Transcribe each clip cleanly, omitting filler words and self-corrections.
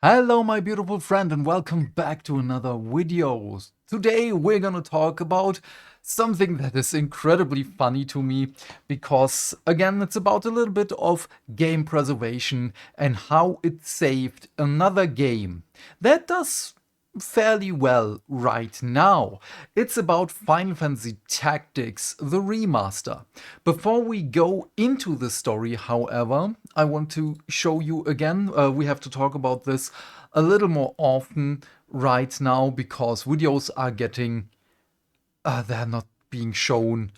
Hello my beautiful friend and welcome back to another video. Today we're gonna talk about something that is incredibly funny to me because again it's about a little bit of game preservation and how it saved another game that does fairly well right now. It's about Final Fantasy Tactics, the remaster. Before we go into the story, however, I want to show you again, we have to talk about this a little more often right now because videos are getting, they're not being shown.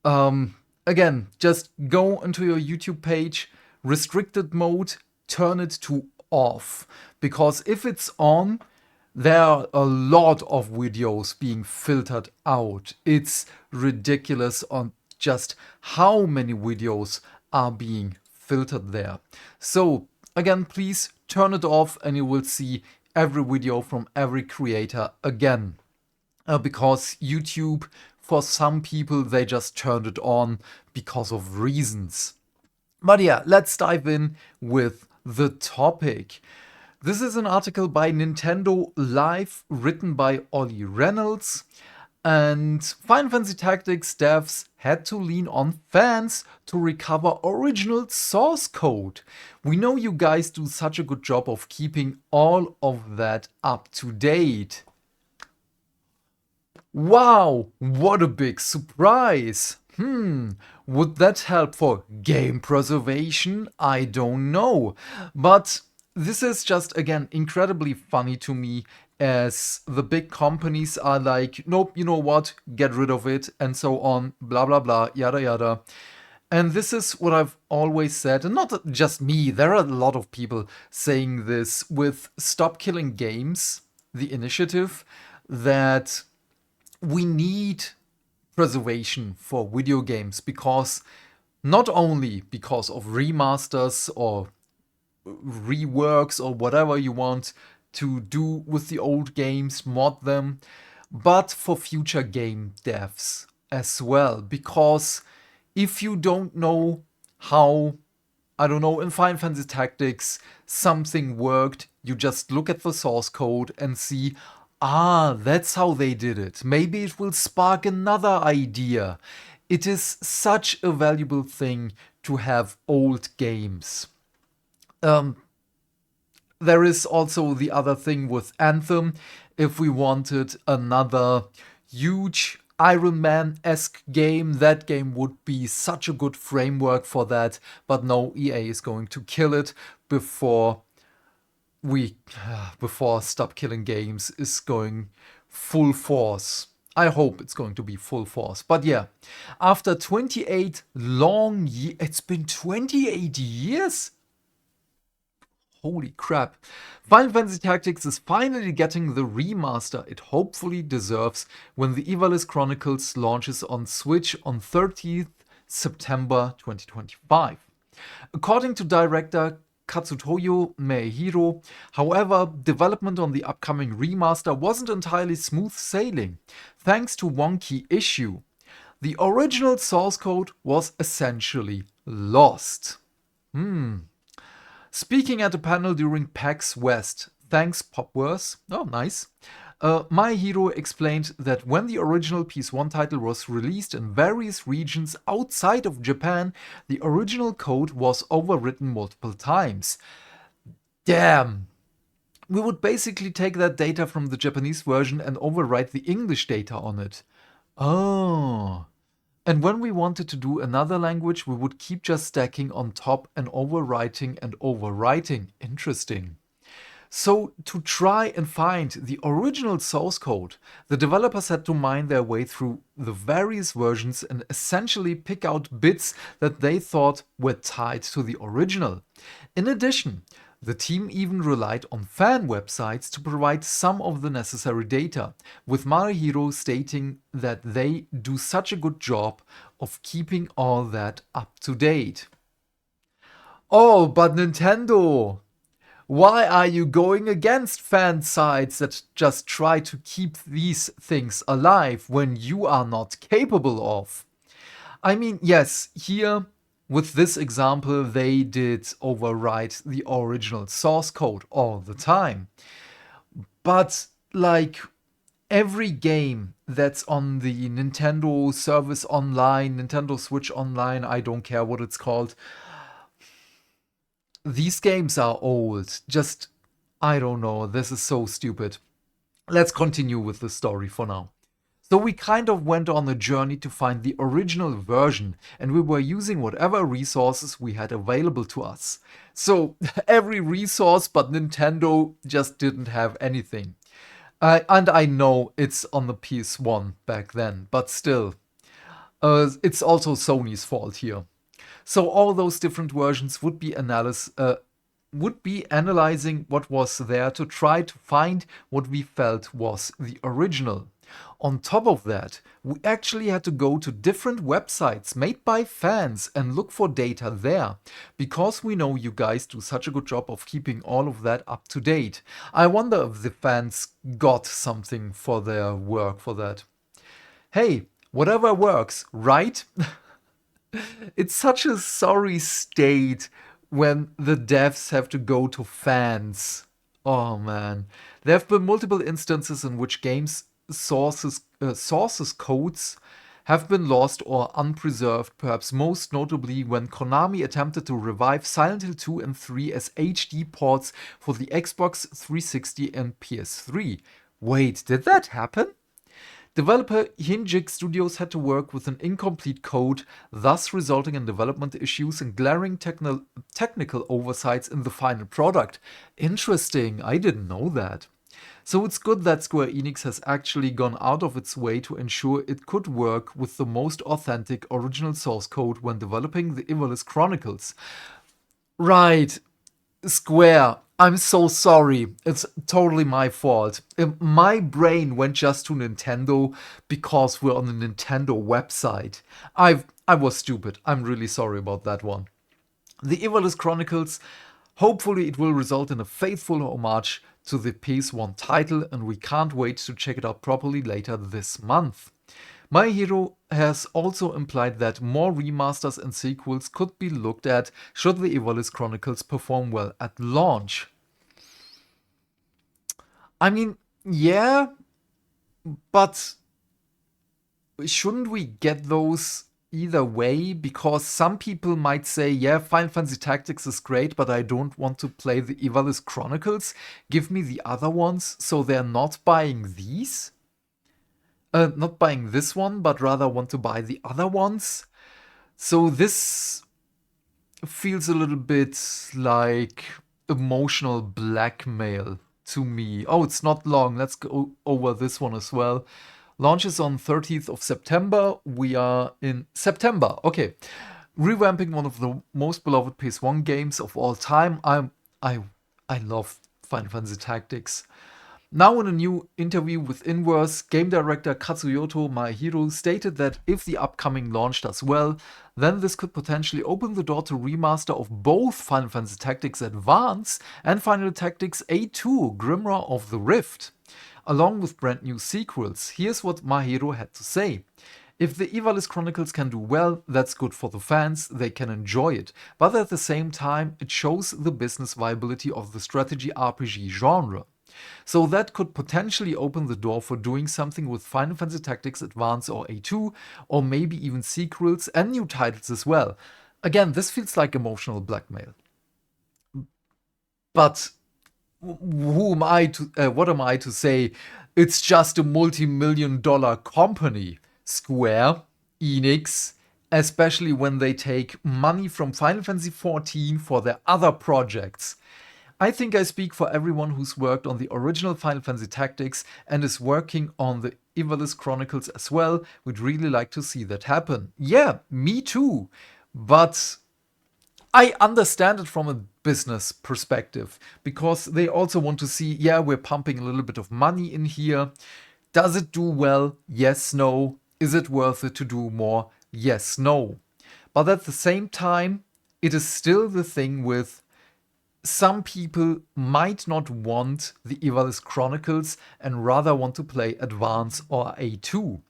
Again, just go into your YouTube page, restricted mode, turn it to off. Because if it's on, there are a lot of videos being filtered out. It's ridiculous on just how many videos are being filtered there. So again, please turn it off and you will see every video from every creator again. Because YouTube, for some people, they just turned it on because of reasons. But yeah, let's dive in with the topic. This is an article by Nintendo Live written by Ollie Reynolds. And Final Fantasy Tactics devs had to lean on fans to recover original source code. We know you guys do such a good job of keeping all of that up to date. Wow, what a big surprise! Would that help for game preservation? I don't know. But this is just, again, incredibly funny to me as the big companies are like, nope, you know what, get rid of it, and so on, blah, blah, blah, yada, yada. And this is what I've always said, and not just me, there are a lot of people saying this with Stop Killing Games, the initiative, that we need preservation for video games because not only because of remasters or reworks or whatever you want to do with the old games, mod them, but for future game devs as well. Because if you don't know how, I don't know, in Final Fantasy Tactics something worked, you just look at the source code and see, that's how they did it. Maybe it will spark another idea. It is such a valuable thing to have old games. There is also the other thing with Anthem. If we wanted another huge Iron Man-esque game, that game would be such a good framework for that. But no, EA is going to kill it before we before Stop Killing Games is going full force. I hope it's going to be full force. But yeah, after 28 long years, it's been 28 years? Holy crap. Final Fantasy Tactics is finally getting the remaster it hopefully deserves when the Ivalice Chronicles launches on Switch on 30th September 2025. According to director Katsutoyo Meihiro, however, development on the upcoming remaster wasn't entirely smooth sailing, thanks to one key issue. The original source code was essentially lost. Speaking at a panel during PAX West, thanks Popverse, oh nice, My Hero explained that when the original PS1 title was released in various regions outside of Japan, the original code was overwritten multiple times. Damn! We would basically take that data from the Japanese version and overwrite the English data on it. Oh. And when we wanted to do another language, we would keep just stacking on top and overwriting and overwriting. Interesting. So to try and find the original source code, the developers had to mine their way through the various versions and essentially pick out bits that they thought were tied to the original. In addition, the team even relied on fan websites to provide some of the necessary data, with Marihiro stating that they do such a good job of keeping all that up to date. Oh, but Nintendo! Why are you going against fan sites that just try to keep these things alive when you are not capable of? I mean, yes, here with this example, they did overwrite the original source code all the time. But like every game that's on the Nintendo Service Online, Nintendo Switch Online, I don't care what it's called, these games are old. Just, I don't know, this is so stupid. Let's continue with the story for now. So we kind of went on a journey to find the original version, and we were using whatever resources we had available to us. So every resource, but Nintendo just didn't have anything. And I know it's on the PS1 back then, but still, it's also Sony's fault here. So all those different versions would be analyzing what was there to try to find what we felt was the original. On top of that, we actually had to go to different websites made by fans and look for data there, because we know you guys do such a good job of keeping all of that up to date. I wonder if the fans got something for their work for that. Hey, whatever works, right? It's such a sorry state when the devs have to go to fans. Oh man. There have been multiple instances in which games sources codes have been lost or unpreserved, perhaps most notably when Konami attempted to revive Silent Hill 2 and 3 as HD ports for the Xbox 360 and PS3. Wait, did that happen? Developer Hinjik Studios had to work with an incomplete code, thus resulting in development issues and glaring technical oversights in the final product. Interesting, I didn't know that. So it's good that Square Enix has actually gone out of its way to ensure it could work with the most authentic original source code when developing the Ivalice Chronicles. Right, Square, I'm so sorry. It's totally my fault. My brain went just to Nintendo because we're on the Nintendo website. I was stupid. I'm really sorry about that one. The Ivalice Chronicles, hopefully it will result in a faithful homage to the PS1 title, and we can't wait to check it out properly later this month. My Hero has also implied that more remasters and sequels could be looked at should the Ivalice Chronicles perform well at launch. I mean, yeah, but shouldn't we get those either way? Because some people might say, yeah, Final Fantasy Tactics is great, but I don't want to play the Ivalice Chronicles. Give me the other ones, so they're not buying these? Not buying this one, but rather want to buy the other ones. So this feels a little bit like emotional blackmail to me. Oh, it's not long. Let's go over this one as well. Launches on 30th of September. We are in September. Okay. Revamping one of the most beloved PS1 games of all time. I love Final Fantasy Tactics. Now, in a new interview with Inverse, game director Katsuyoto Maehiro stated that if the upcoming launch does well, then this could potentially open the door to remaster of both Final Fantasy Tactics Advance and Final Tactics A2 Grimoire of the Rift, along with brand new sequels. Here's what Maehiro had to say. If the Ivalice Chronicles can do well, that's good for the fans, they can enjoy it. But at the same time, it shows the business viability of the strategy RPG genre. So that could potentially open the door for doing something with Final Fantasy Tactics Advance or A2, or maybe even sequels and new titles as well. Again, this feels like emotional blackmail. But what am I to say? It's just a multi-million-dollar company, Square Enix, especially when they take money from Final Fantasy XIV for their other projects. I think I speak for everyone who's worked on the original Final Fantasy Tactics and is working on the Ivalice Chronicles as well. We'd really like to see that happen. Yeah, me too. But I understand it from a business perspective, because they also want to see, yeah, we're pumping a little bit of money in here. Does it do well? Yes, no. Is it worth it to do more? Yes, no. But at the same time, it is still the thing with some people might not want the Ivalice Chronicles and rather want to play Advance or A2.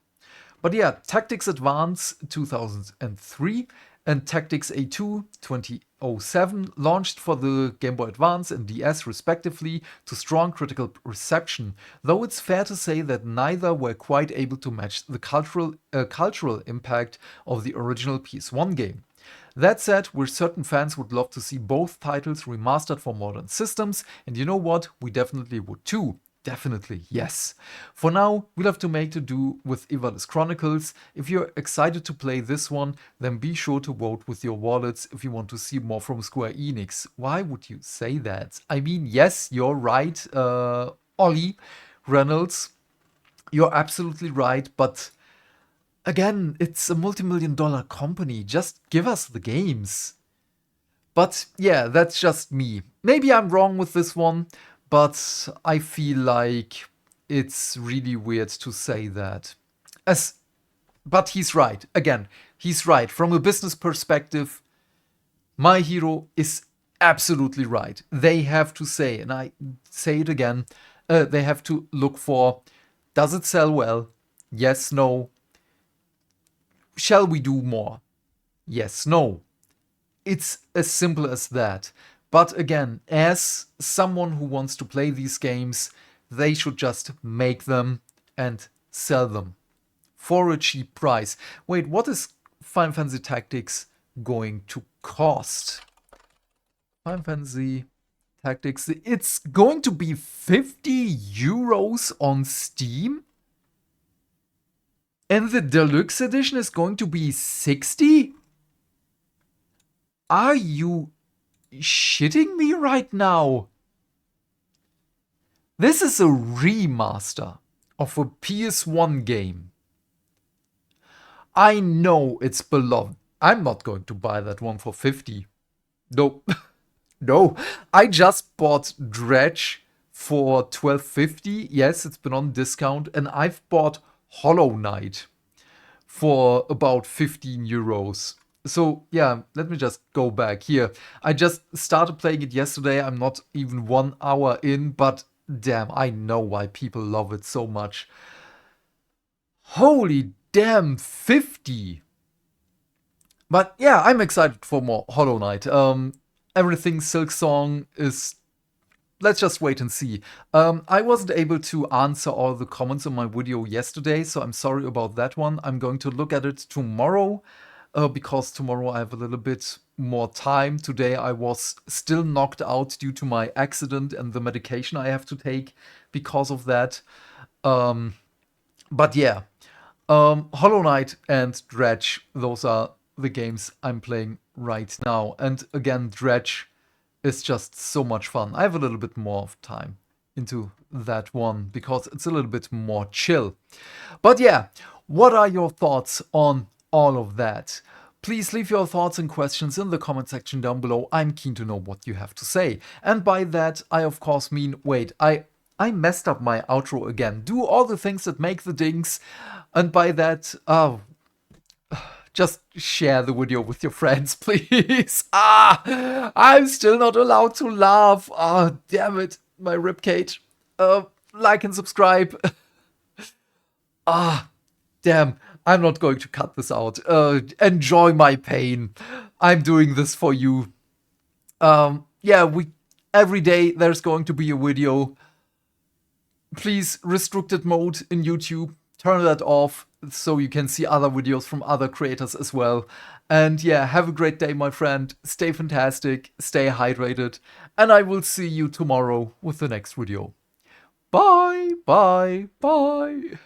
But yeah, Tactics Advance 2003 and Tactics A2 2007 launched for the Game Boy Advance and DS respectively to strong critical reception, though it's fair to say that neither were quite able to match the cultural impact of the original PS1 game. That said, we're certain fans would love to see both titles remastered for modern systems, and you know what? We definitely would too. Definitely, yes. For now, we'll have to make to do with VODS Chronicles. If you're excited to play this one, then be sure to vote with your wallets if you want to see more from Square Enix. Why would you say that? I mean, yes, you're right, Ollie Reynolds. You're absolutely right, but again, it's a multi-million-dollar company. Just give us the games. But yeah, that's just me. Maybe I'm wrong with this one, but I feel like it's really weird to say that. But he's right. Again, he's right. From a business perspective, My Hero is absolutely right. They have to say, and I say it again, they have to look for, does it sell well? Yes, no. Shall we do more? Yes, no. It's as simple as that. But again, as someone who wants to play these games, they should just make them and sell them for a cheap price. Wait, what is Final Fantasy Tactics going to cost? Final Fantasy Tactics, it's going to be 50 euros on Steam? And the deluxe edition is going to be 60? Are you shitting me right now? This is a remaster of a PS1 game. I know it's beloved. I'm not going to buy that one for 50. No. No. I just bought Dredge for 12.50. Yes, it's been on discount. And I've bought Hollow Knight for about 15 euros. So yeah, let me just go back here. I just started playing it yesterday. I'm not even 1 hour in, but damn, I know why people love it so much. Holy damn, 50! But yeah, I'm excited for more Hollow Knight. Everything Silksong is... Let's just wait and see. I wasn't able to answer all the comments on my video yesterday, so I'm sorry about that one. I'm going to look at it tomorrow, because tomorrow I have a little bit more time. Today I was still knocked out due to my accident and the medication I have to take because of that. But yeah, Hollow Knight and Dredge, those are the games I'm playing right now. And again, Dredge is just so much fun. I have a little bit more of time into that one because it's a little bit more chill. But yeah, what are your thoughts on all of that? Please leave your thoughts and questions in the comment section down below. I'm keen to know what you have to say. And by that, I of course mean, wait, I messed up my outro again. Do all the things that make the dings. And by that, just share the video with your friends, please. I'm still not allowed to laugh. Damn it, my ribcage. Like and subscribe. Damn, I'm not going to cut this out. Enjoy my pain. I'm doing this for you. Yeah, every day there's going to be a video. Please, restricted mode in YouTube. Turn that off so you can see other videos from other creators as well. And yeah, have a great day, my friend. Stay fantastic, stay hydrated, and I will see you tomorrow with the next video. Bye, bye, bye.